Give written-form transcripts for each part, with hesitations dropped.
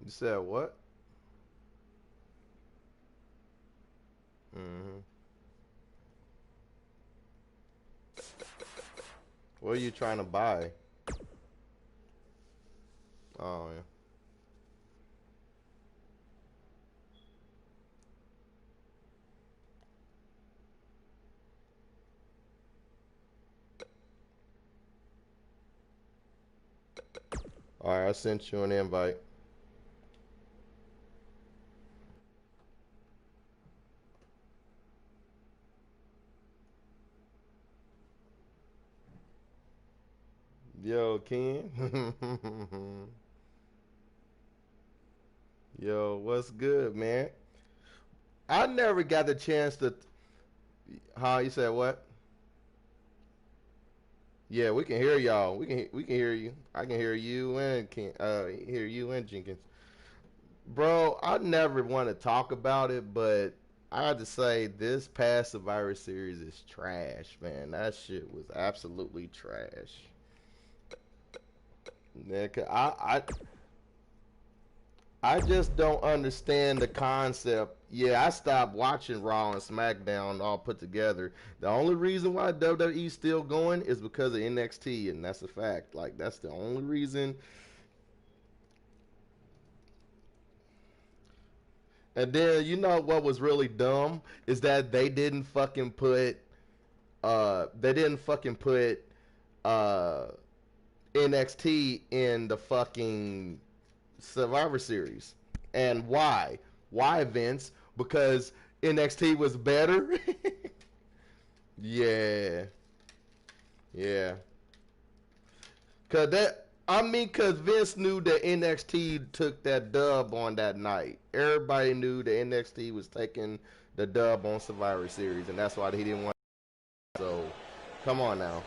You said what? Mm-hmm. What are you trying to buy? Oh, yeah. All right, I sent you an invite. Yo, Ken. Yo, what's good, man? I never got the chance to. Huh? You said what? Yeah, we can hear y'all. We can hear you. I can hear you and hear you and Jenkins. Bro, I never want to talk about it, but I have to say this past Survivor Series is trash, man. That shit was absolutely trash. Yeah, I just don't understand the concept. Yeah, I stopped watching Raw and SmackDown all put together. The only reason why WWE's still going is because of NXT, and that's a fact. Like that's the only reason. And then you know what was really dumb is that they didn't fucking put uh NXT in the fucking Survivor Series. And why? Why, Vince? Because NXT was better? Yeah. Yeah. Cause Vince knew that NXT took that dub on that night. Everybody knew that NXT was taking the dub on Survivor Series, and that's why he didn't want. So, come on now.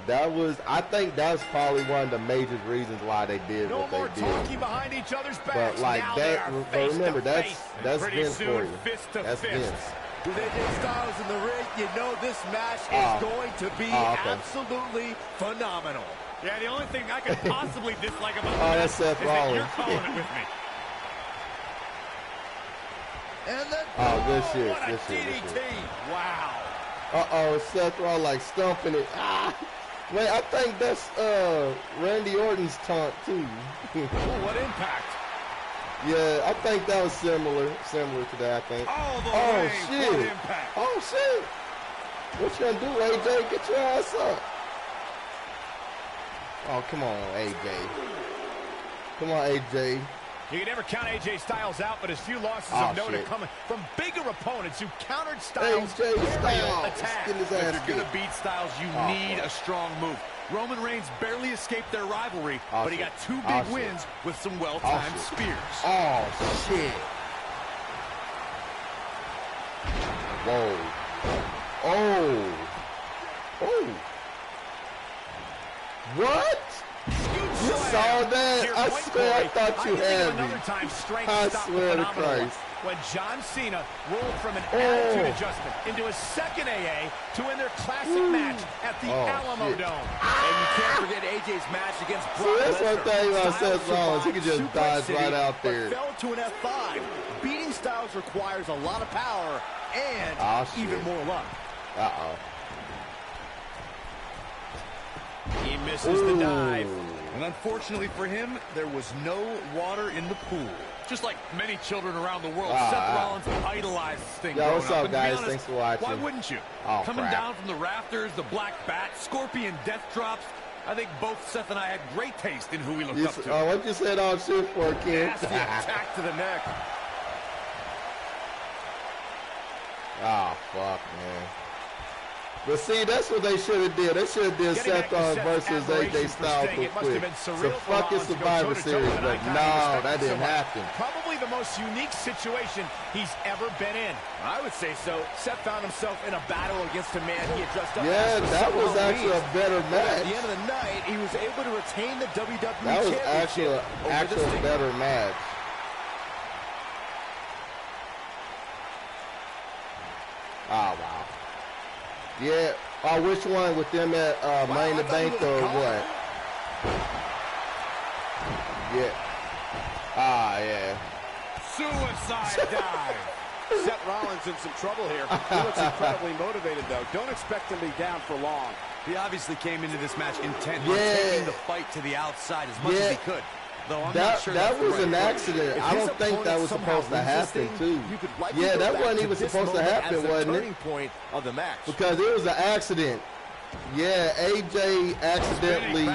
I think that's probably one of the major reasons why they did no what they did. No more talking behind each other's backs. But like now that, but remember that's Vince soon, for you. Fist to That's fist. Vince. With AJ Styles in the ring, you know this match is going to be okay. absolutely phenomenal. Yeah, the only thing I could possibly dislike about that's Seth Rollins. That you're calling it with me. And then, good shit. What a Good DDT. shit. Wow. Seth Rollins like stumping it. Wait, I think that's Randy Orton's taunt too. What impact? Yeah, I think that was similar to that. I think. Oh shit! What impact? Oh shit! What you gonna do, AJ? Get your ass up! Oh come on, AJ! Come on, AJ! You can never count AJ Styles out, but his few losses of note are coming from bigger opponents who countered Styles' aerial attack. If you're going to beat Styles, you need a strong move. Roman Reigns barely escaped their rivalry, but he got two big wins with some well-timed spears. Oh, shit. Whoa. Oh. Oh. What? You saw that? I swear I thought you had me. I swear to Christ. When John Cena rolled from an attitude adjustment into a second AA to win their classic match at the Alamo Dome. And you can't forget AJ's match against Brock Lesnar. That's one thing about Styles Seth Rollins. He can just dodge right out there. Fell to an F5. Beating Styles requires a lot of power and even more luck. He misses the dive. And unfortunately for him, there was no water in the pool. Just like many children around the world, Seth Rollins idolized this thing. Yo, what's up, guys? Honest, thanks for watching. Why wouldn't you? Coming down from the rafters, the black bat, scorpion death drops. I think both Seth and I had great taste in who we looked up to. What you said all shit for, kid? Nasty attack to the neck. Oh, fuck, man. But see, that's what they should have did. They should have did Seth Rollins versus AJ Styles real quick. So fuck your Survivor Series, but no, that didn't happen. Probably the most unique situation he's ever been in. I would say so. Seth found himself in a battle against a man he had dressed up. Yeah, that was actually a better match. At the end of the night, he was able to retain the WWE Championship. That was actually a better match. Oh, wow. Yeah, which one with them at Money in the Bank or what? Yeah. Ah, yeah. Suicide dive. Seth Rollins in some trouble here. He looks incredibly motivated, though. Don't expect him to be down for long. He obviously came into this match intent on taking the fight to the outside as much as he could. Though I'm not sure that was an accident. I don't think that was supposed to happen, too. Yeah, that wasn't even supposed to happen, wasn't it? Point of the match. Because it was an accident. Yeah, AJ accidentally,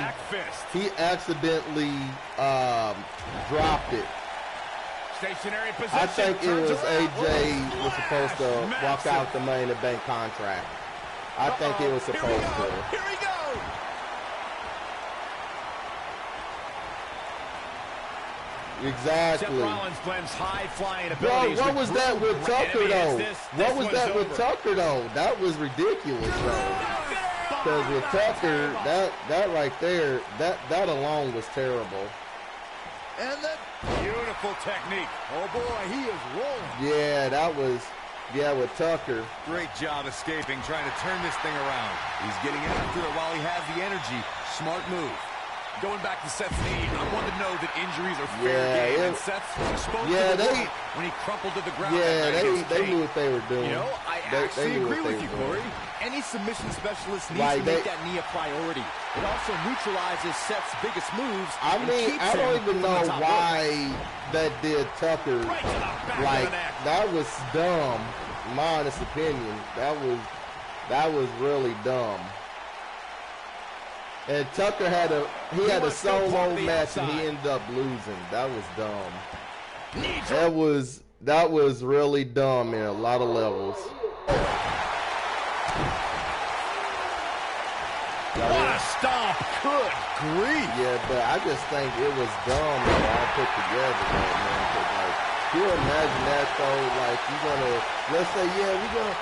he accidentally dropped it. Stationary position. I think it was AJ was supposed to walk out the Money in the Bank contract. I think he was supposed to. Here we go. Exactly. Seth Rollins blends high-flying abilities. Bro, what was that with Tucker, though? What was that with Tucker, though? That was ridiculous, though. Because with Tucker, that right there, that alone was terrible. And the beautiful technique. Oh, boy, he is rolling. Yeah, that was, with Tucker. Great job escaping, trying to turn this thing around. He's getting after it while he has the energy. Smart move. Going back to Seth's knee, I want to know that injuries are fair game. And Seth was exposed to the world when he crumpled to the ground. Yeah, they knew what they were doing. You know, I actually agree with you, Corey. Any submission specialist needs to make that knee a priority. It also neutralizes Seth's biggest moves. I mean, I don't even know why that did Tucker. Like, that was dumb. My honest opinion, that was really dumb. And Tucker had a solo match and he ended up losing. That was dumb. That was really dumb in a lot of levels. What a stomp. Good grief. Yeah, but I just think it was dumb and all put together, man. Like, can you imagine that though? Like, let's say, we're gonna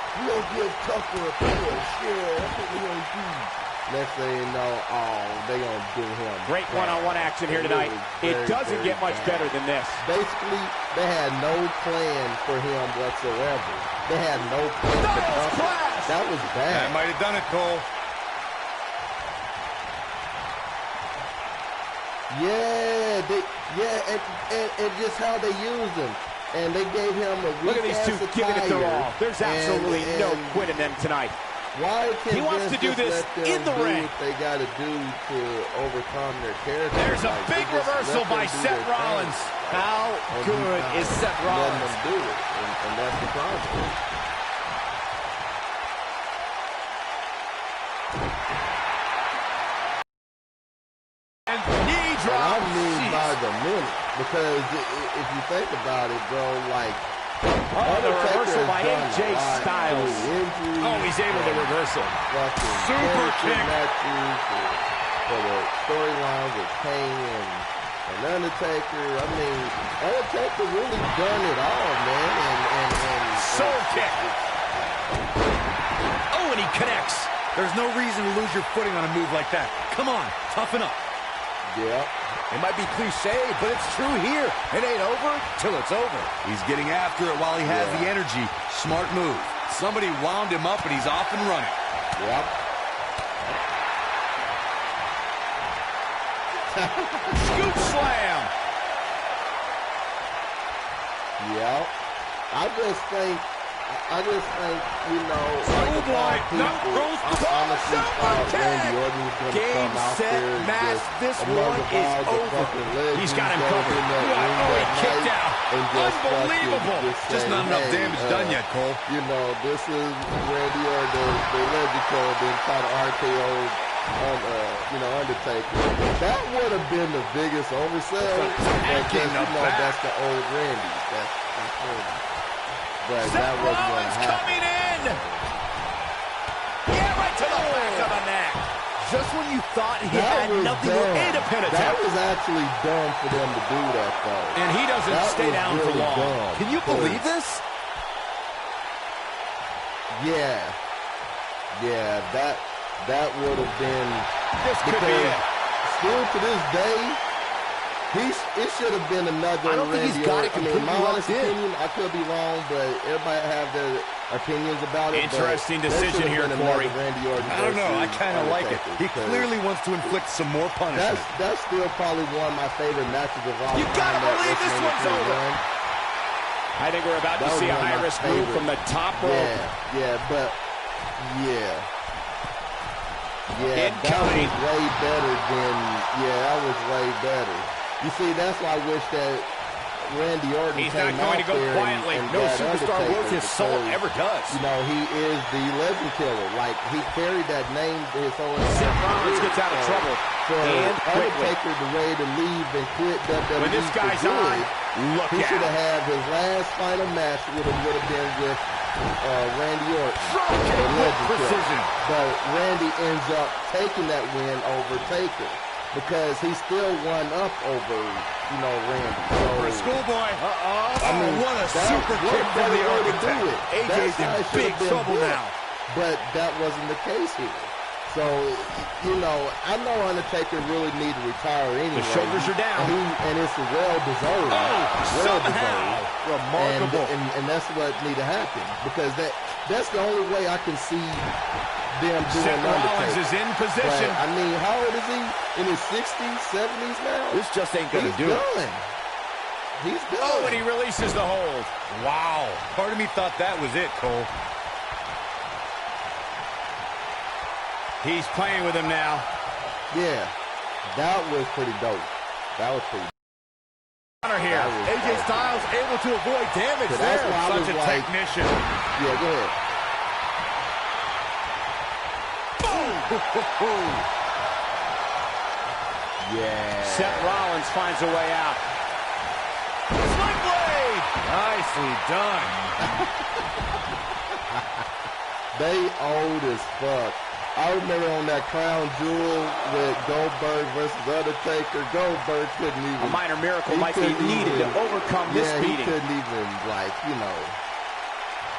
give Tucker a push. Yeah, that's what we're gonna do. Next thing you know, they gonna do him. Great one-on-one action here tonight. It doesn't get much better than this. Basically, they had no plan for him whatsoever. They had no plan for Tucker. That was bad. That might have done it, Cole. And just how they used him. And they gave him a look at these two giving it their all. There's absolutely no quit in them tonight. Why can't he wants to do this in the ring? What they got to do to overcome their character. There's a big reversal by Seth Rollins. How good is Seth Rollins? Letting them do it, and that's the problem. And knee drop. I mean by the minute, because if you think about it, bro, like. The reversal by AJ Styles. He's able to reverse it. Super kick. For the storylines with Kane and Undertaker. I mean, Undertaker really done it all, man. And soul kick. And he connects. There's no reason to lose your footing on a move like that. Come on, toughen up. Yeah. It might be cliche, but it's true here. It ain't over till it's over. He's getting after it while he has the energy. Smart move. Somebody wound him up, and he's off and running. Yep. Scoop slam. Yep. I just think, you know, honestly thought Randy Orton was going to come out there and match. This one is over. He's got him covered. He kicked out. Unbelievable. Just not enough damage done yet, Cole. You know, this is Randy Orton, the legend code, then try to RKO, Undertaker. That would have been the biggest oversell. Because, that's the old Randy. That's Randy. But that wasn't going to happen. Coming in. Yeah, right to the back of the neck. Just when you thought he had nothing more independent. That was actually dumb for them to do that, though. And he doesn't stay down for long. Dumb. Can you believe this? Yeah. Yeah, that would have been. This could be it. Still to this day, it should have been another. I don't think he's got it completely my honest locked in. opinion, I could be wrong, but everybody have their opinions about it. Interesting decision here, Corey. I don't know. I kind of like it. He clearly wants to inflict some more punishment. That's still probably one of my favorite matches of all time. You gotta believe this one's over. I think we're about to see a high-risk move from the top rope. Yeah, but that was way better than. Yeah, that was way better. You see, that's why I wish that Randy Orton He's not going to go quietly. No superstar worth his salt ever does. You know, he is the legend killer. Like, he carried that name his whole life. Seth Rollins gets out of trouble. For Undertaker to ready to leave and quit WWE. When this guy's on, look he out. should have had his last final match would have been with Randy Orton. Precision. But Randy ends up taking that win over Taker. Because he still won up over, Randy. So, for a schoolboy. I mean, what a super kick from the Architect. AJ's in big trouble now. But that wasn't the case here. So, I know Undertaker really needs to retire anyway. The shoulders are down. And it's well-deserved. Somehow. Remarkable. And that's what needs to happen. Because that's the only way I can see them doing Seth Rollins is in position. But, I mean, how old is he? In his 60s, 70s now? This just ain't going to do it. He's done. Oh, and he releases the hold. Wow. Part of me thought that was it, Cole. He's playing with him now. Yeah, that was pretty dope. That was pretty dope. Here. AJ Styles able to avoid damage So there. that's why I Such was a like, technician. Yeah, go ahead. Yeah. Seth Rollins finds a way out. Sling blade. Nicely done. They old as fuck. I remember on that Crown Jewel with Goldberg versus Undertaker, Goldberg couldn't even. A minor miracle might be needed to overcome this beating. He couldn't even,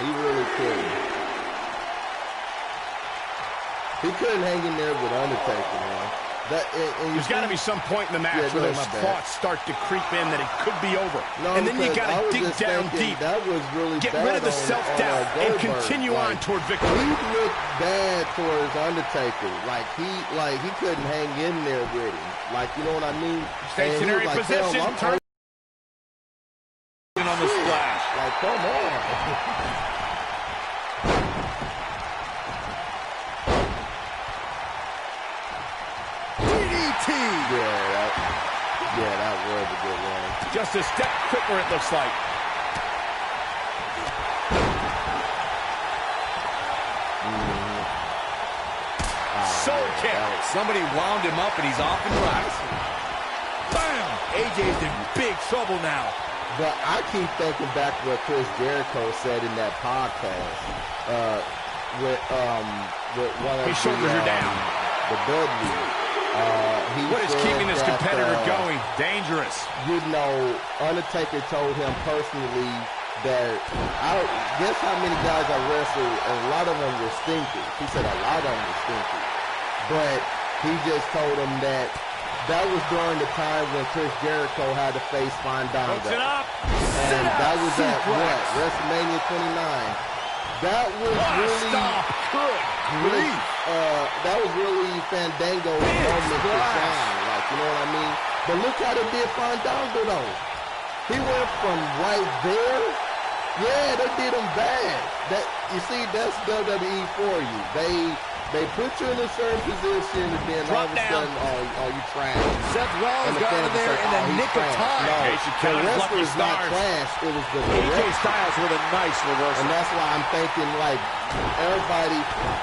he really couldn't. He couldn't hang in there with Undertaker, man. There's got to be some point in the match where those thoughts start to creep in that it could be over. No, and then you got to dig down deep. That was really Get bad rid of the self-doubt and continue on toward victory. He looked bad towards Undertaker. He couldn't hang in there with him. You know what I mean? Stationary position. Turn on the splash. Come on. Yeah, that was a good one. Just a step quicker, it looks like. Soul kick. Somebody wound him up, and he's off and running. Bam! AJ's in big trouble now. But I keep thinking back what Chris Jericho said in that podcast with one of his shoulders are down. The Dudley. What is keeping this competitor going? Dangerous. Undertaker told him personally that guess how many guys I wrestled, and a lot of them were stinkers. He said a lot of them were stinkers. But he just told him that was during the time when Chris Jericho had to face Fandango. And that was at what? WrestleMania 29. That was really grief. That was really Fandango's moment to shine. You know what I mean? But look how they did Fandango though. He went from right there. Yeah, they did him bad. You see, that's WWE for you. They put you in a certain position, and then all of a sudden, you trash. Seth Rollins got in there in the nick of time. No, the wrestler's not trash. It was the AJ Styles with a nice reversal. And that's why I'm thinking, everybody,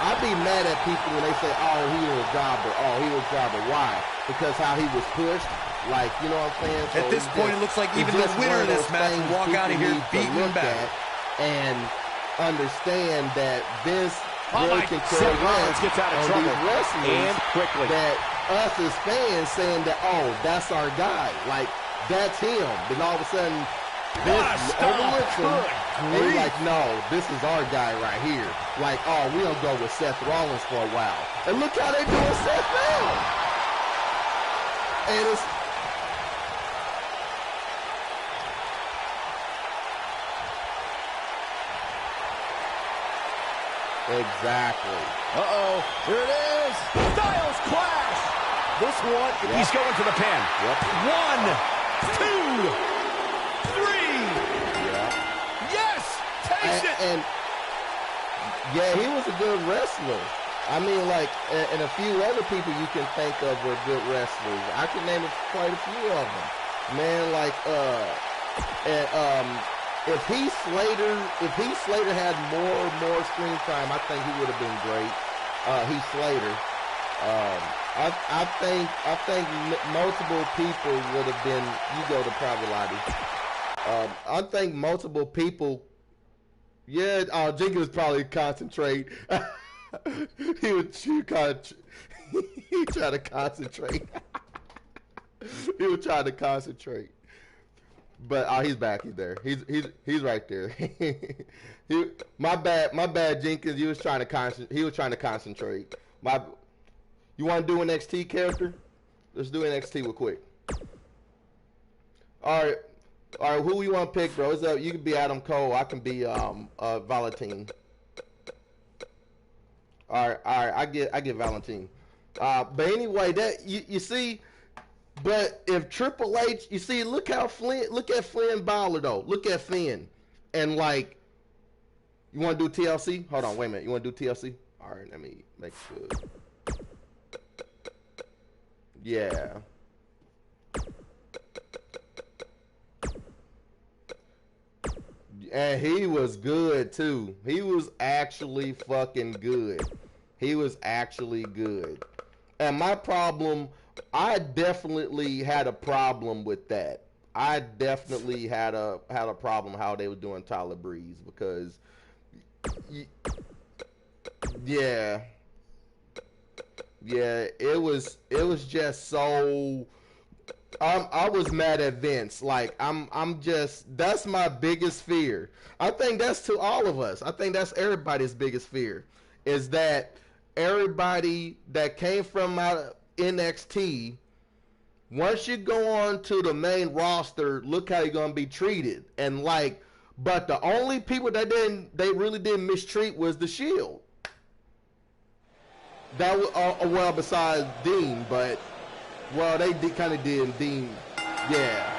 I'd be mad at people when they say, oh, he was a jobber. Oh, he was a jobber. Why? Because how he was pushed. You know what I'm saying? At this point, it looks like even the winner of this match will walk out of here beaten back. And understand that this Seth Rollins gets out of trouble and quickly. That us as fans saying that, oh, that's our guy. That's him. Then all of a sudden, this overlooks him. And he's like, no, this is our guy right here. Oh, we don't go with Seth Rollins for a while. And look how they doing Seth now. And it's Exactly. Uh-oh. Here it is. Styles Clash. This one, he's going to the pin. Yep. 1, 2, 3. Yeah. Yes! Takes it! And yeah, he was a good wrestler. I mean, like, and a few other people you can think of were good wrestlers. I can name quite a few of them. Man, like, if Heath Slater had more screen time, I think he would have been great. Heath Slater. I think multiple people would have been. You go to Private Lottie. I think multiple people. Yeah, Jenkins probably concentrate. he tried to concentrate. He was trying to concentrate. But he's back. He's there. He's right there. My bad, Jenkins. He was trying to concentrate. You want to do an NXT character? Let's do NXT real quick. All right. Who you want to pick, bro? It's up. You can be Adam Cole. I can be Valentine. All right. I get Valentine. But anyway, that you see. But if Triple H, you see, look at Finn Balor though. Look at Finn, and like, you want to do TLC? Hold on, wait a minute. You want to do TLC? All right, let me make sure. Yeah. And he was good too. He was actually fucking good. He was actually good. And my problem, I definitely had a problem with that. I definitely had a problem how they were doing Tyler Breeze because, yeah, it was just so. I was mad at Vince. Like I'm just, that's my biggest fear. I think that's to all of us. I think that's everybody's biggest fear, is that everybody that came from out of NXT, once you go on to the main roster, look how you're gonna be treated. And like, but the only people that they really didn't mistreat was the Shield. That was well, besides Dean, but well, they kind of did Dean, yeah.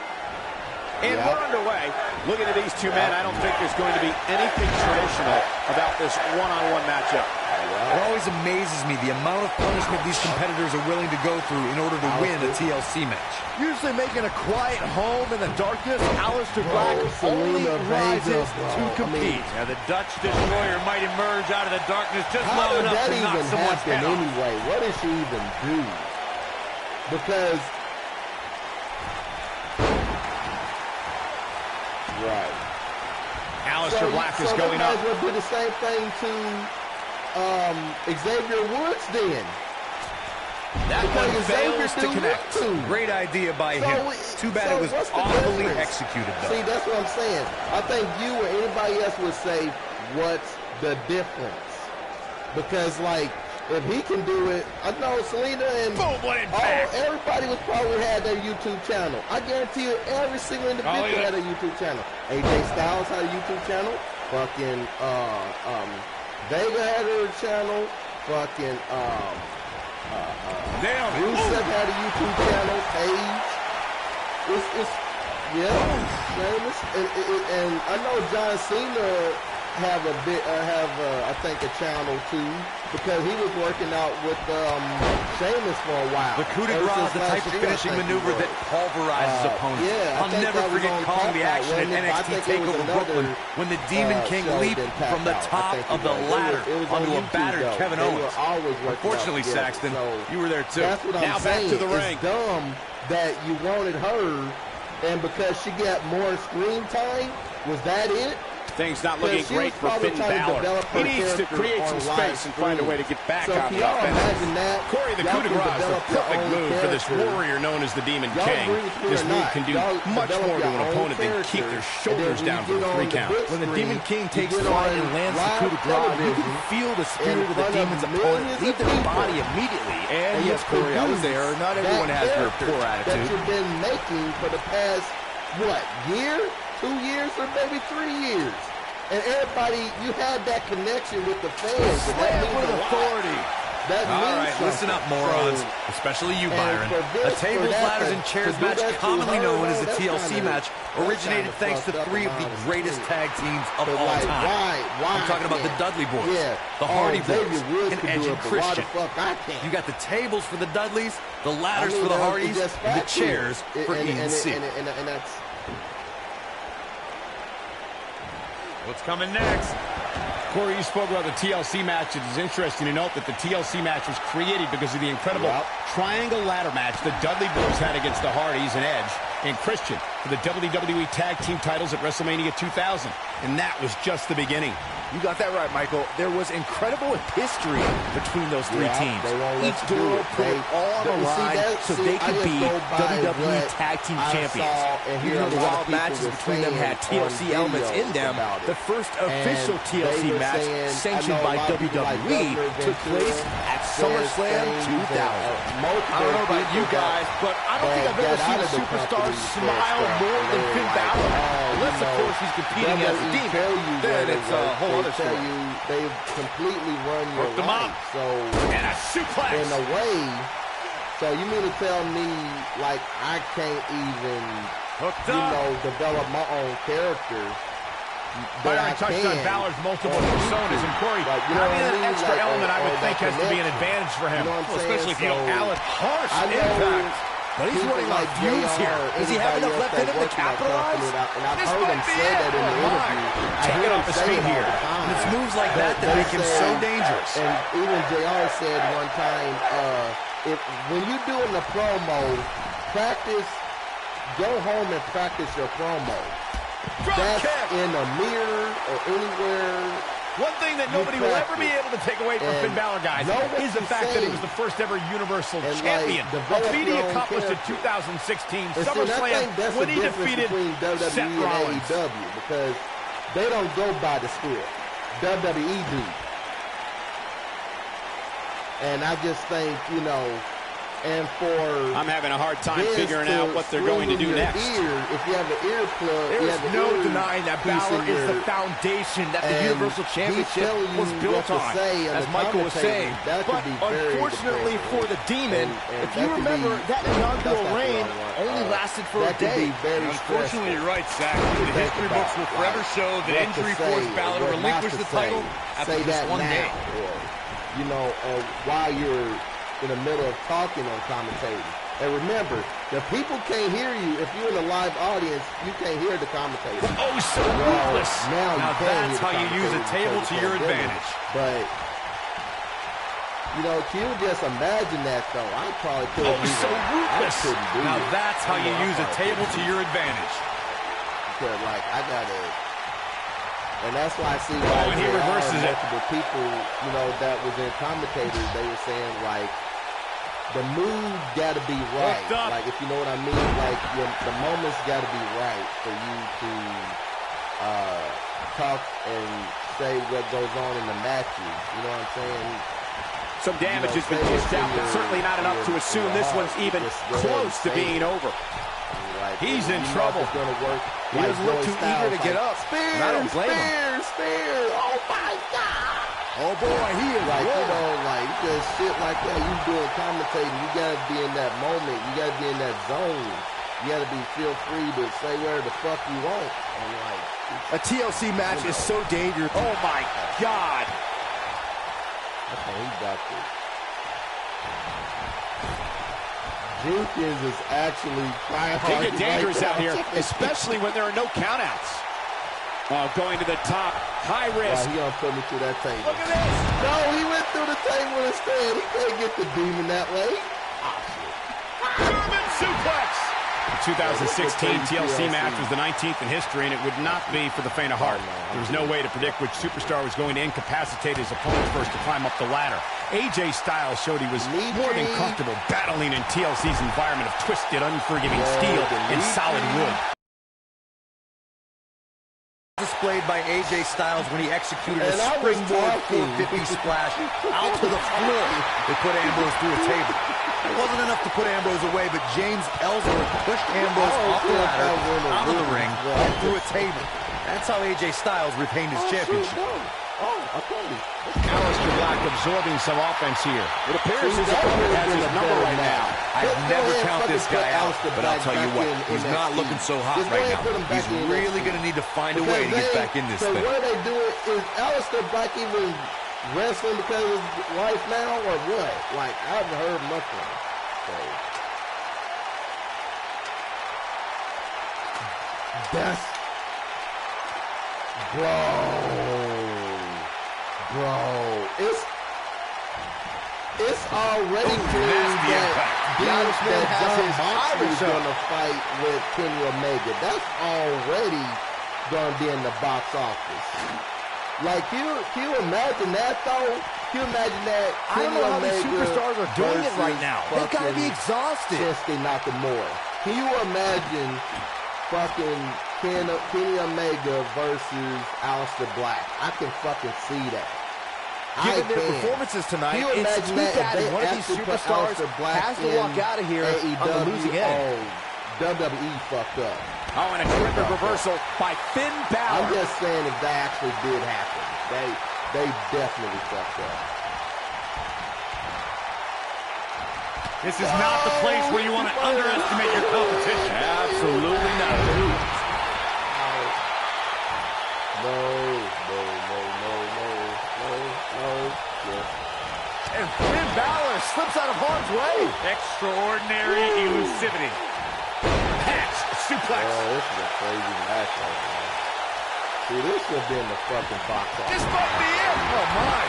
And we're underway. Looking at these two men, I don't think there's going to be anything traditional about this one-on-one matchup. It always amazes me the amount of punishment these competitors are willing to go through in order to win a TLC match. Usually making a quiet home in the darkness, Aleister Black only rises to compete. Now the Dutch Destroyer might emerge out of the darkness just long enough to knock someone's head off. Anyway, what did she even do? Because right, Aleister Black is going up. We'll do the same thing to Xavier Woods then. That one fails to connect. Great idea by him. Too bad it was awfully executed, though. See, that's what I'm saying. I think you or anybody else would say, what's the difference? Because, like, if he can do it, I know Selena and everybody was probably had their YouTube channel. I guarantee you every single individual had a YouTube channel. AJ Styles had a YouTube channel. Fucking Vega had her channel. Fucking Rusev had a YouTube channel. Paige. It's Sheamus. And I know John Cena have I think a channel too, because he was working out with Sheamus for a while. The coup de grace is the type of finishing maneuver that pulverizes opponents. Yeah, I'll never forget calling the action at NXT TakeOver Brooklyn when the Demon King leaped from the top of the ladder onto a battered Kevin Owens. Unfortunately, Saxton, you were there too. That's what I'm saying. Back to the ring. It's dumb that you wanted her, and because she got more screen time, was that it? Things not looking great for Finn Balor. He needs to create some space and find a way to get back on the offense. Corey, the coup de grace is a perfect move for this warrior known as the Demon King. This move can do much more to an opponent than keep their shoulders down for the 3 count. When the Demon King takes flight and lands the coup de grace, you can feel the spirit of the Demon's opponent leave their body immediately. And yes, Corey, I was there. Not everyone has your poor attitude. That you've been making for the past, what, year? 2 years or maybe 3 years. And everybody, you had that connection with the fans. Slam with authority. That all right, listen up, morons. Especially you, Byron. A tables, ladders, and chairs match, commonly known as the TLC match, originated thanks to three of the greatest tag teams of all time. I'm talking about the Dudley Boys, the Hardy Boys, and Edge and Christian. You got the tables for the Dudleys, the ladders for the Hardys, and the chairs for E&C. What's coming next? Corey, you spoke about the TLC match. It is interesting to note that the TLC match was created because of the incredible triangle ladder match the Dudley Boys had against the Hardys and Edge and Christian for the WWE Tag Team titles at WrestleMania 2000. And that was just the beginning. You got that right, Michael. There was incredible history between those three teams. Each duo put it all on the line so they could be WWE Tag Team Champions. Even though the wild matches between them had TLC elements in them, the first official TLC match sanctioned by WWE took place at SummerSlam 2000. I don't know about you guys, but I don't think I've ever seen a superstar smile more than Finn Balor. Unless, of course, he's competing as a demon. Then it's a whole other story. They've completely run your life. So, and a suplex. In a way, so you mean to tell me, like, I can't even, develop my own character? Byron touched on Balor's multiple personas, and Corey, having an extra element I would think has to be an advantage for him, especially if you don't balance harsh impact. But he's running on fumes here. Does he have enough left in him to capitalize? This might be it. Taking off his feet here. And it's moves like that that make him so dangerous. And even JR said one time, when you're doing the promo, go home and practice your promo. That's in a mirror or anywhere. One thing that nobody will ever be able to take away from Finn Balor, guys, is the fact that he was the first ever Universal Champion. A feat he accomplished in 2016 SummerSlam when he defeated Seth Rollins. Because they don't go by the script. WWE do. And I just think, and I'm having a hard time figuring out what they're going to do next. If you have an earplug, there's no denying that Balor is the foundation that the Universal Championship was built on, as Michael was saying. But unfortunately for the Demon, if you remember, that inaugural reign only lasted for a day. Unfortunately, you're right, Zach. The history books will forever show that injury forced Balor to relinquish the title after just one day. While you're in the middle of talking on commentating. And remember, the people can't hear you. If you're in a live audience, you can't hear the commentator. Oh, so ruthless. Now that's how you use a table to your advantage. But, can you just imagine that, though? I probably couldn't. Oh, so ruthless. Now that's how you use a table to your advantage. Because, I got to... And that's why I see and he reverses it. Multiple people, that was in commentators, they were saying, the mood got to be right. Like, if you know what I mean, the moments got to be right for you to talk and say what goes on in the matches. You know what I'm saying? Some damage has been dished out, but certainly not enough to assume this one's even close to being over. He's in trouble. It's going to work. He doesn't look too eager to get up. I don't blame him. Spears. Oh, my God. Oh, boy, he is just shit like that. You doing commentating. You got to be in that moment. You got to be in that zone. You got to feel free to say where the fuck you want. A TLC match is so dangerous. Oh, my God. Okay, he got this. Jenkins is actually trying hard. They get dangerous out here, especially when there are no countouts. Going to the top, high risk. He gonna put me through that table. Look at this. No, he went through the table instead. He can't get the Demon that way. German suplex. The 2016 TLC match was the 19th in history, and it would not be for the faint of heart. There was no way to predict which superstar was going to incapacitate his opponent first to climb up the ladder. AJ Styles showed he was more than comfortable battling in TLC's environment of twisted, unforgiving steel and solid wood. Displayed by AJ Styles when he executed a springboard 450 splash out to the floor. They put Ambrose through a table. It wasn't enough to put Ambrose away, but James Ellsworth pushed Ambrose off the ladder, out of the ring, and through a table. That's how AJ Styles retained his championship. Aleister Black absorbing some offense here. It appears his opponent has his number right now. I'd never count this guy out, but I'll tell you what, he's not looking so hot right now. He's really going to need to find a way to get back in this thing. So what are they doing? Is Aleister Black even wrestling because of his wife now, or what? Like, I haven't heard nothing. So. That's... Bro, it's already clear that John Moxley is going to fight with Kenny Omega. That's already going to be in the box office. Like, can you imagine that, though? Can you imagine that? I don't know how these superstars are doing it right now. They've got to be exhausted. Shinsuke Nakamura. Can you imagine fucking Kenny Omega versus Aleister Black? I can fucking see that. Given their performances tonight, it's too bad one of these superstars has to walk out of here on the losing end. WWE fucked up. Oh, and a terrific reversal by Finn Balor. I'm just saying if that actually did happen, they definitely fucked up. This is not the place where you want to underestimate your competition. Absolutely not. No. And Finn Balor slips out of harm's way. Extraordinary elusivity. Patch suplex. Oh, this is a crazy match right now. See, this should have been the fucking box office. This might be it. Oh, my.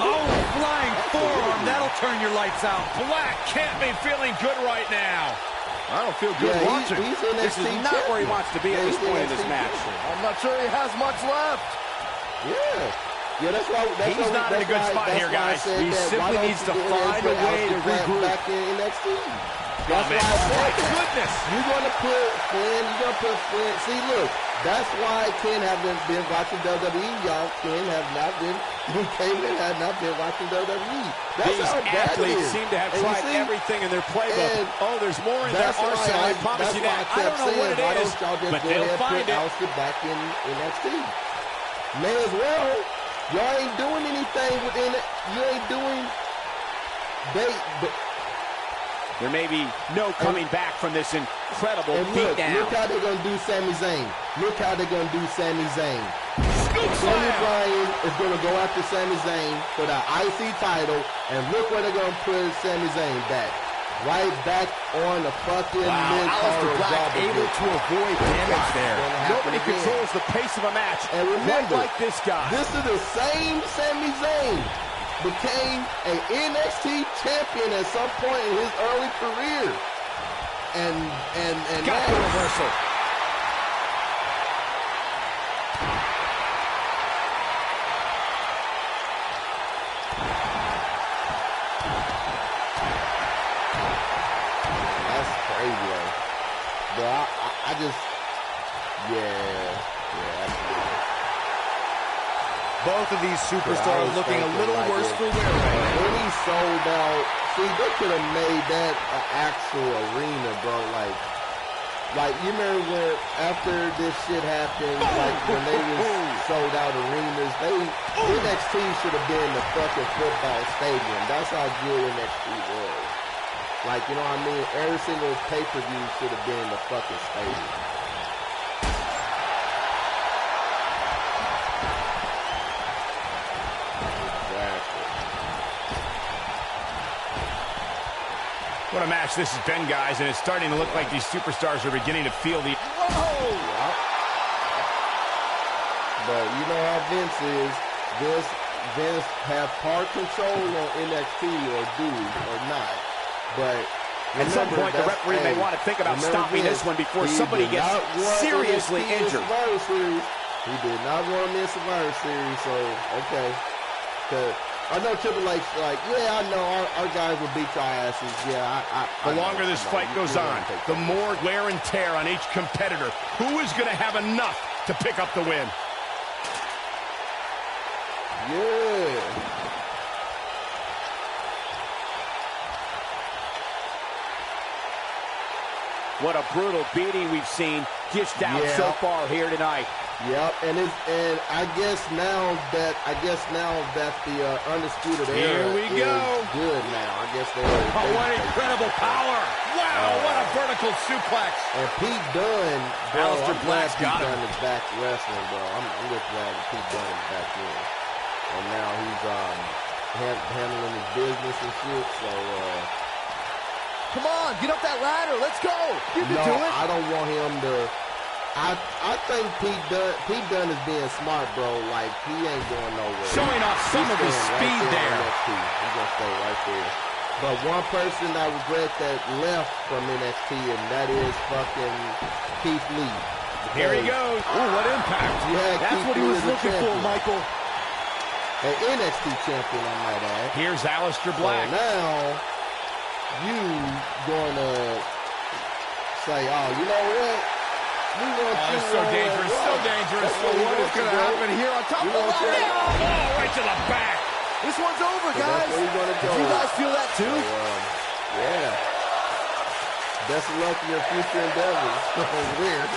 Oh, flying forearm. That'll turn your lights out. Black can't be feeling good right now. I don't feel good watching. This is not where he wants to be at this point in this match. I'm not sure he has much left. Yeah, that's why. He's not in a good spot here, guys. He simply needs to find a way to regroup. Back in NXT. That's why I said, goodness. You're going to put Finn. See, look, that's why Ken haven't been watching WWE, y'all. Ken has not been watching WWE. These athletes seem to have tried everything in their playbook. Oh, there's more in their arsenal, I promise you that. I don't know what it is, but they'll find it. Back in NXT. May as well. Y'all ain't doing anything within it. You ain't doing. There may be no coming back from this incredible beatdown. Look how they're going to do Sami Zayn. Daniel Bryan is going to go after Sami Zayn for the IC title, and look where they're going to put Sami Zayn back. Right back on the fucking Aleister Black able to avoid damage there. Nobody controls the pace of a match. And remember, like this guy. This is the same Sami Zayn became an NXT champion at some point in his early career. And got the reversal. But I just, both of these superstars looking a little worse for wear. When he sold out, see, they could have made that an actual arena, bro. Like you remember when after this shit happened, like when they was sold out arenas, NXT should have been the fucking football stadium. That's how good NXT was. Like, you know what I mean? Every single pay-per-view should have been the fucking stadium. Exactly. What a match this has been, guys, and it's starting to look like these superstars are beginning to feel the... Whoa! Yep. But you know how Vince is. Vince have part control on NXT or do or not. But at some point, the referee may want to think about stopping this one before somebody gets seriously injured. He did not want to miss Survivor Series, so, okay. I know Triple H, like, yeah, I know our guys will beat your asses. Yeah, the longer this fight goes on, the more wear and tear on each competitor. Who is going to have enough to pick up the win? Yeah. What a brutal beating we've seen dished out so far here tonight. Yep, and I guess now that the Undisputed Era we go. is good now. I guess they're what incredible power! Wow, what a vertical suplex! And Pete Dunne, bro, Aleister Black's got him. Pete Dunne is back wrestling, bro. I'm just glad that Pete Dunne is back in, and now he's handling his business and shit. So come on, get up that ladder. Let's go. You can do it. I don't want him to. I think Pete Dunne is being smart, bro. Like, he ain't going nowhere. Showing off some of his speed there. He's going to stay right there. But one person I regret that left from NXT, and that is fucking Keith Lee. Here he goes. Ooh, what impact. That's Keith what he Lee was looking for, Michael. An NXT champion, I might add. Here's Aleister Black. So now, you going to say, oh, you know what? It's so dangerous, so dangerous. What is going to happen here on top of the ladder? Oh, right to the back. This one's over, guys. Did you guys feel that too? Yeah. Best of luck in your future endeavors. Weird.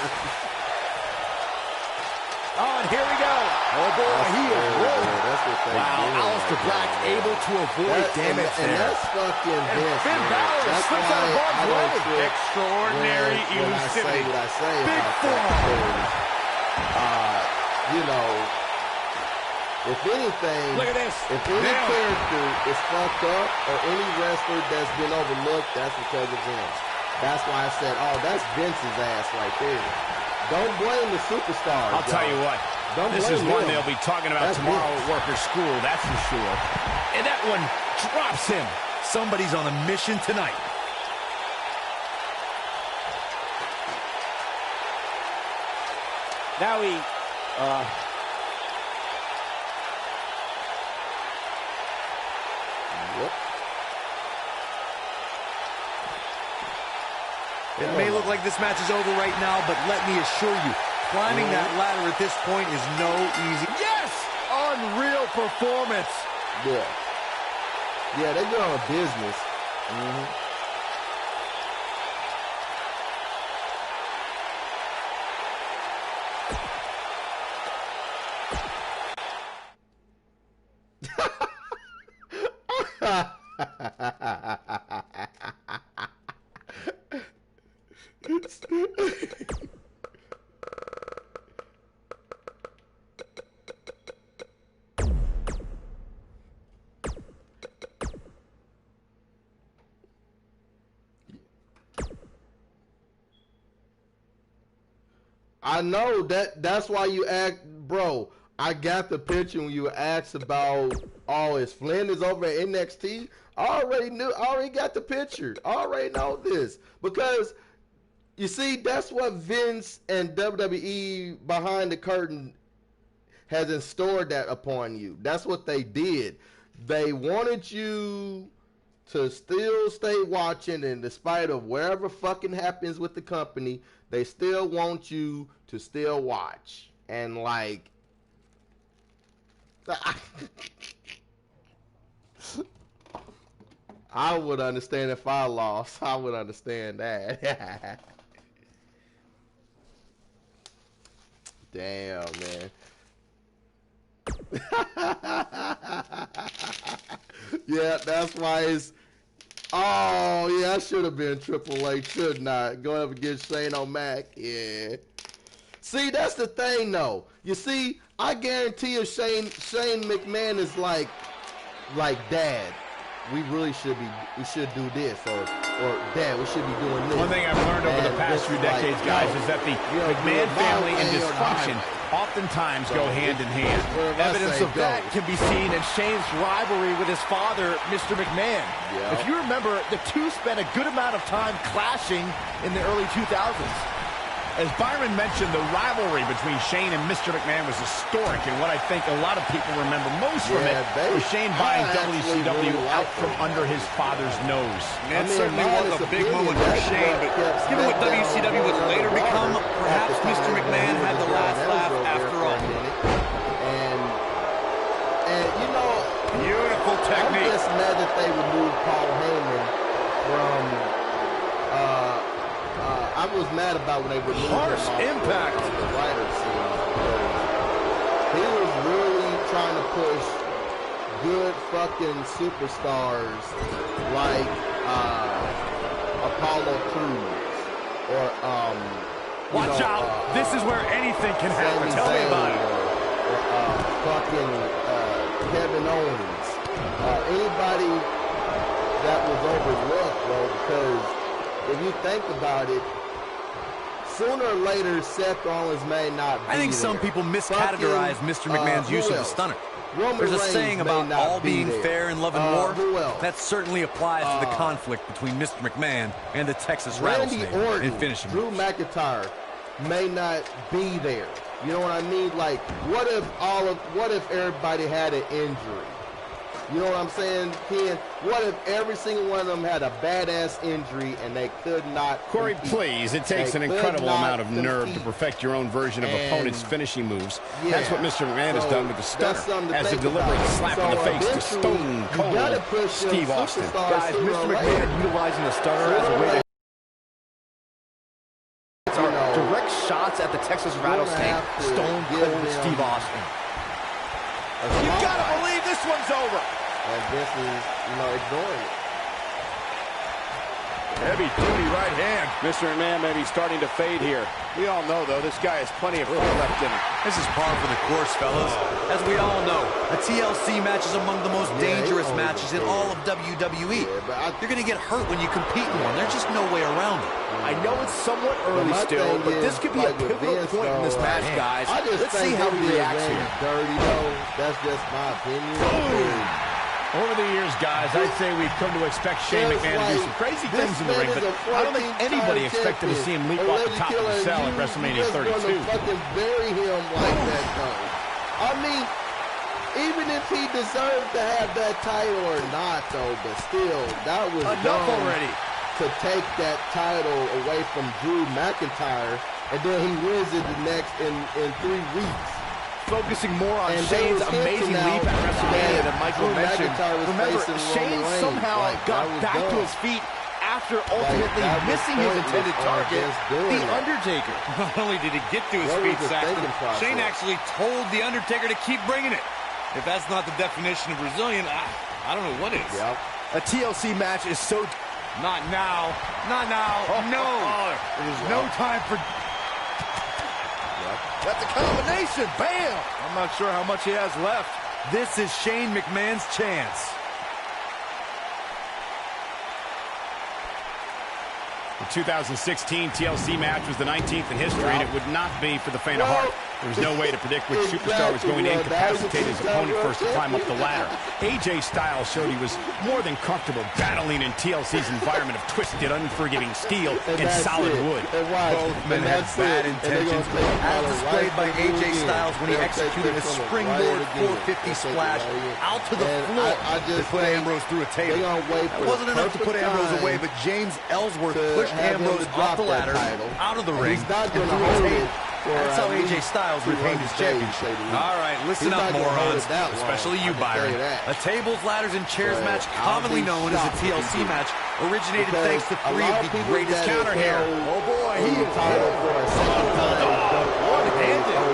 Oh, and here we go. Oh, boy, he is rolling. That's what they wow, Aleister Black able to avoid damage and that's fucking Vince, Finn Balor that's slips why out of harm's I way. don't trip Extraordinary when I say elusivity. what I say Big about forearm. that. You know, if anything, Look at this. If any character is fucked up or any wrestler that's been overlooked, that's because of Vince. That's why I said, oh, that's Vince's ass right there. Don't blame the superstars. I'll tell you what. This is one they'll be talking about tomorrow at Workers' School, that's for sure. And that one drops him. Somebody's on a mission tonight. Now he, It may look like this match is over right now, but let me assure you, climbing that ladder at this point is no easy. Yes! Unreal performance. Yeah. Yeah, they go on business. I know that's why you act, bro. I got the picture when you asked about, oh, is Flynn is over at NXT. I already got the picture. I already know this because you see, that's what Vince and WWE behind the curtain has installed that upon you. That's what they did. They wanted you to still stay watching, and despite of wherever fucking happens with the company, they still want you to still watch. And like, I would understand if I lost. I would understand that. Damn, man. Yeah, that's why it's. Oh, yeah, I should have been Triple H, shouldn't I? Go up against Shane O'Mac. Yeah. See, that's the thing, though. You see, I guarantee you Shane McMahon is like, Dad, we really should do this, or Dad, we should be doing this. One thing I've learned over the past few decades, guys, is that the McMahon family and dysfunction oftentimes go hand in hand. Evidence of that can be seen in Shane's rivalry with his father, Mr. McMahon. Yep. If you remember, the two spent a good amount of time clashing in the early 2000s. As Byron mentioned, the rivalry between Shane and Mr. McMahon was historic, and what I think a lot of people remember most from it was Shane buying WCW out from under his father's nose. And that certainly was a big moment for Shane, but given what WCW would later become, perhaps Mr. McMahon had the last laugh after all. And you know, Beautiful technique. I'm just mad that they removed Paul Heyman from. was mad about when they removed him harsh impact. The writer series. He was really trying to push good fucking superstars like Apollo Crews or watch out! This is where anything can happen. Tell me about it. Or fucking Kevin Owens. Anybody that was overlooked, bro, because if you think about it, sooner or later, Seth Rollins may not be I think some people miscategorize Mr. McMahon's use of the stunner. There's a saying about all being fair in love and war. That certainly applies to the conflict between Mr. McMahon and the Texas Rattlesnake in finishing Drew McIntyre may not be there. You know what I mean? Like, what if everybody had an injury? You know what I'm saying, Ken? What if every single one of them had a badass injury and they could not Corey, compete? please, it takes an incredible amount of nerve to perfect your own version of opponent's finishing moves. Yeah, that's what Mr. McMahon has done with the stunner, as a deliberate slap in the face to Stone Cold Steve Austin. Guys, Mr. McMahon utilizing the stunner as a way to direct shots at the Texas Rattlesnake, Stone Cold Steve Austin. You gotta believe this one's over. And this is, ignoring it. Heavy duty right hand. Mr. McMahon may be starting to fade here. We all know, though, this guy has plenty of foot left in him. This is par for the course, fellas. As we all know, a TLC match is among the most dangerous matches in all of WWE. You're going to get hurt when you compete in one. There's just no way around it. I know it's somewhat early still, but this could be a pivotal point in this match, guys. Let's see how he reacts here. Dirty, though. That's just my opinion. Over the years, guys, I'd say we've come to expect Shane McMahon to do some crazy things in the ring, but I don't think anybody expected to see him leap off the top of the cell at WrestleMania 32. Fucking bury him like that, though. I mean, even if he deserved to have that title or not, though, but still, that was enough already to take that title away from Drew McIntyre, and then he wins it the next in 3 weeks. Focusing more on Shane's amazing leap at WrestleMania that Michael mentioned. Remember, Shane somehow got back to his feet after ultimately missing his intended target, The Undertaker. Not only did he get to his feet, Saxton, Shane actually told The Undertaker to keep bringing it. If that's not the definition of resilient, I don't know what is. A TLC match is so... Not now. Not now. No. There's no time for... That's a combination. Bam! I'm not sure how much he has left. This is Shane McMahon's chance. The 2016 TLC match was the 19th in history, and it would not be for the faint of heart. There was no way to predict which superstar was going to incapacitate his opponent first to climb up the ladder. AJ Styles showed he was more than comfortable battling in TLC's environment of twisted, unforgiving steel and solid wood. Both men had bad intentions, as displayed by AJ Styles when he executed a springboard 450 splash out to the floor to put Ambrose through a table. That wasn't enough to put Ambrose away, but James Ellsworth pushed Ambrose off the ladder, out of the ring, and through a table. That's how AJ Styles retained his championship. All right, listen up, morons, especially you, Byron. A tables, ladders, and chairs match, commonly known as a TLC match, originated thanks to 3 of the greatest counter here. Oh boy, he is title for a second time. One-handed.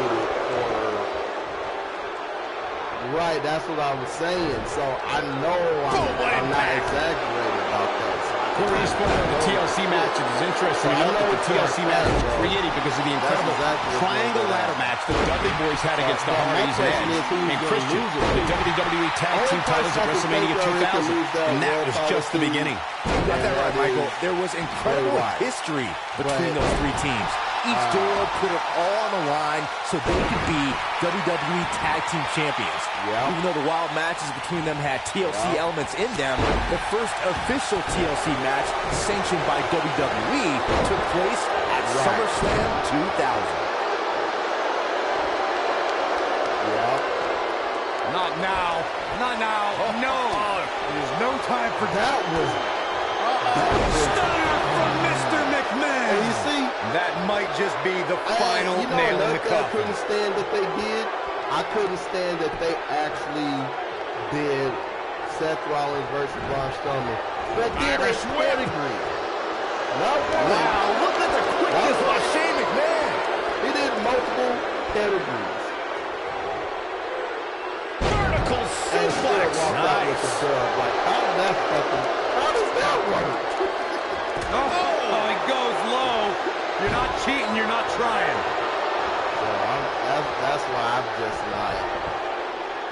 Right, that's what I was saying. So I know I'm not exaggerating about that. Corey spoke of the TLC match and is interested. We know that the TLC match was created because of the incredible triangle ladder match that the Dudley Boys had against the Hardys and Christian, the WWE Tag Team titles at WrestleMania 2000, and that was just the beginning. You got that right, Michael. There was incredible history between those 3 teams. Each duo put it all on the line so they could be WWE Tag Team Champions. Even though the wild matches between them had TLC elements in them, the first official TLC match sanctioned by WWE took place at SummerSlam 2000. Not now. Not now. No. There's no time for that. Stunner from Mr. McMahon. And you see, that might just be the final nail in the coffin. I couldn't stand that they did. I couldn't stand that they actually did Seth Rollins versus Braun Strowman. But did a pedigree. Wow, look at the quickness by Shane McMahon. He did multiple pedigrees. Vertical suplex. Nice. With the like, how does that work? Oh, he goes low. You're not cheating, you're not trying. That's why I'm just like,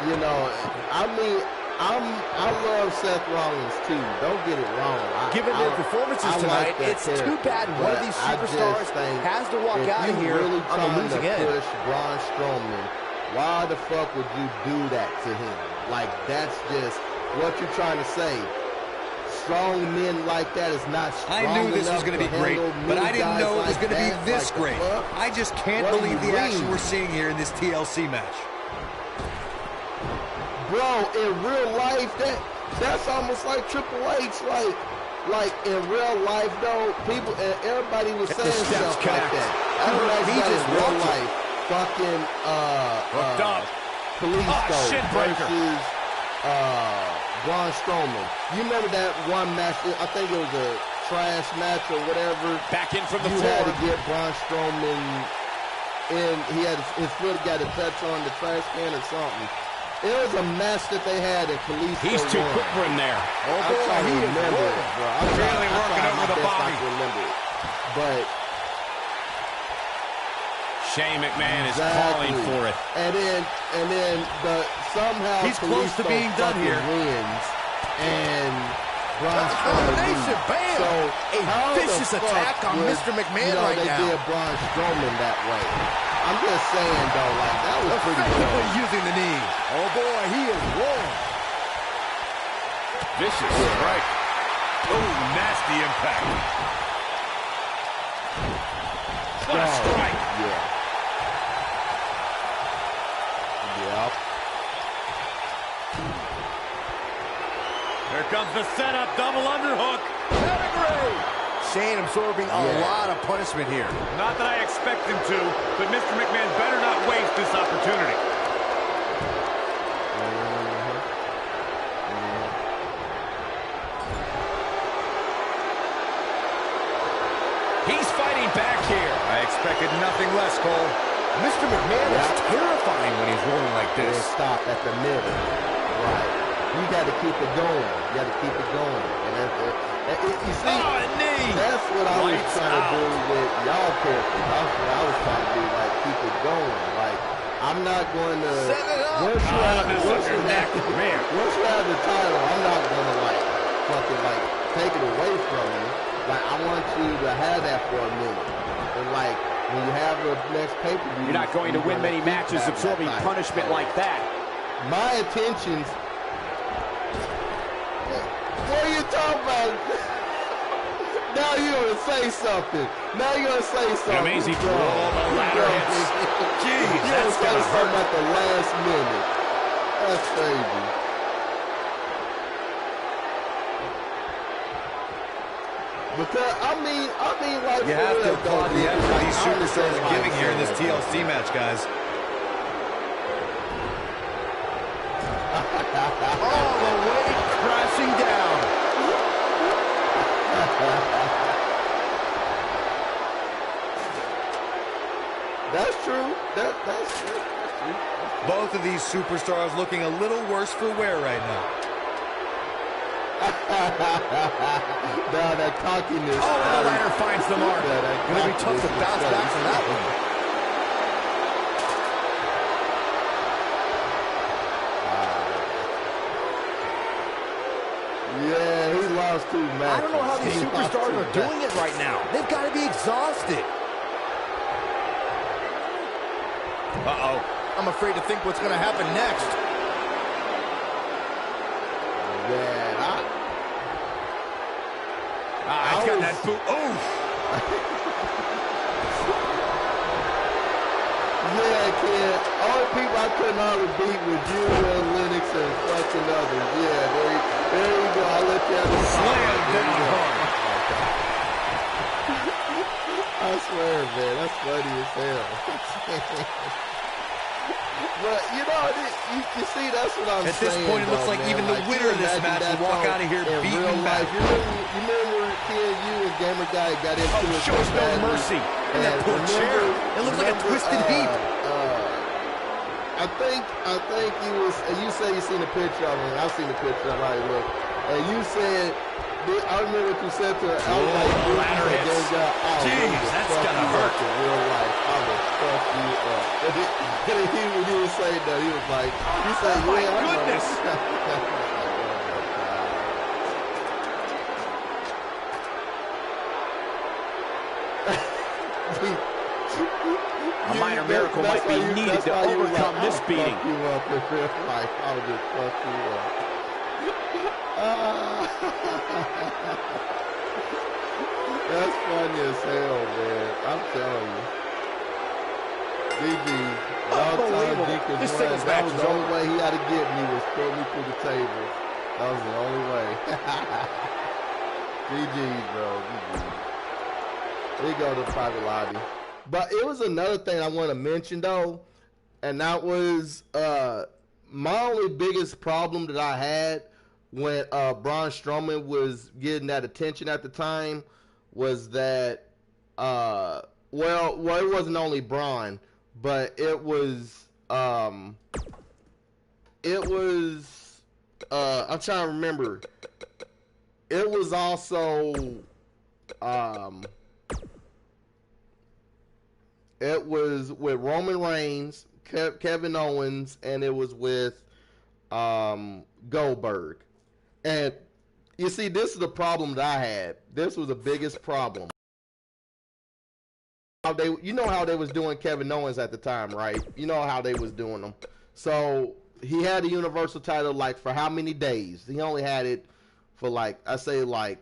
you know, I mean, I love Seth Rollins too. Don't get it wrong. Given their performances tonight, it's too bad one of these superstars has to walk out of here really on the losing end. Push Braun Strowman, why the fuck would you do that to him? Like, that's just what you're trying to say. Strong men like that is not strong. I knew this was going to be great, but I didn't know it was going to be this great. I just can't believe the action we're seeing here in this TLC match. Bro, in real life, that's almost like Triple H. Like in real life, though, people and everybody was saying stuff like that. He just real life, fucking Kalisto versus Braun Strowman. You remember that one match? I think it was a trash match or whatever. Back in from the floor. You had to get Braun Strowman in. He had his foot got to touch on the trash can or something. It was a match that they had in Kalisto. He's too quick for him there. Oh, boy, he is remember it, bro. I'm really working over the body. Remember it. But Shane McMahon is calling for it. And then somehow he's close to being done here. Wins and Braun Strowman. So a vicious attack on Mr. McMahon right now. They did Braun Strowman that way. I'm just saying, though, like, that was pretty good. Using the knee. Oh, boy, he is rolling. Vicious strike. Oh, nasty impact. What a strike. Yeah. Yep. Here comes the setup, double underhook. Pedigree. Shane absorbing a lot of punishment here. Not that I expect him to, but Mr. McMahon better not waste this opportunity. He's fighting back here. I expected nothing less, Cole. Mr. McMahon is terrifying when he's rolling like this. Stop at the middle. Right. You got to keep it going. You got to keep it going. And you see, that's what I was trying to do with y'all characters. That's what I was trying to do, like, keep it going. Like, I'm not going to, once you have the title, I'm not going to, like, fucking, like, take it away from you. Like, I want you to have that for a minute. And, like, when you have the next pay-per-view, you're not going to win many matches absorbing punishment like that. My intentions. What are you talking about? Now you're going to say something. Now you're going to say something. Amazing throw. The ladder hits. Jeez, you're going to say something at the last minute. That's crazy. Because, I mean, like, you have to applaud the effort these superstars are giving here in this TLC match, guys. All the way crashing down. That's true. That's true. Both of these superstars looking a little worse for wear right now. Now that cockiness. Oh, the ladder finds the mark. Gonna be tough to bounce back from that one. Yeah, he lost 2 matches. I don't know how these superstars are doing it right now. They've got to be exhausted. Uh-oh. I'm afraid to think what's going to happen next. Yeah, he's got that boot. Oh! Yeah, kid. Only people I couldn't hardly beat with you and Lennox and fucking others. Yeah, there you go. I'll let you have the slam down hard. I swear, man, that's funny as hell. But, you know, you see, that's what I'm saying. At this point, it looks like even the winner of this match will walk out of here beaten back. You remember Ken, you and Gamer Guy got into it. Shows no mercy. And that poor chair. It looks like a twisted heap. I think you say you seen a picture of him. I've seen the picture of how he looked. And you said, I remember what you said to her. I was like, ladder hits. Jeez, that's gonna hurt. In real life, I will fuck you up. And he was saying that, he was like, he said, oh my goodness. A minor miracle might be needed to overcome this beating. You up in real life. I'll just fuck you up. That's funny as hell, man. I'm telling you. DG, unbelievable. This singles match was the only way he had to get me was throw me through the table. That was the only way. GG, bro. GG. We go to private lobby. But it was another thing I want to mention, though, and that was my only biggest problem that I had when Braun Strowman was getting that attention at the time was that, well, it wasn't only Braun, but it was, I'm trying to remember, it was also, it was with Roman Reigns, Kevin Owens, and it was with Goldberg. And you see, this is the problem that I had. This was the biggest problem. You know how they was doing Kevin Owens at the time, right? You know how they was doing them. So he had the Universal title like for how many days? He only had it for like, I say like,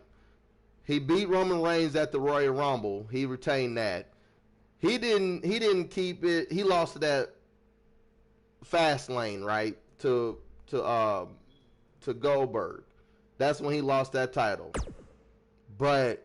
he beat Roman Reigns at the Royal Rumble. He retained that. He didn't keep it. He lost to that Fastlane, right? To Goldberg. That's when he lost that title. But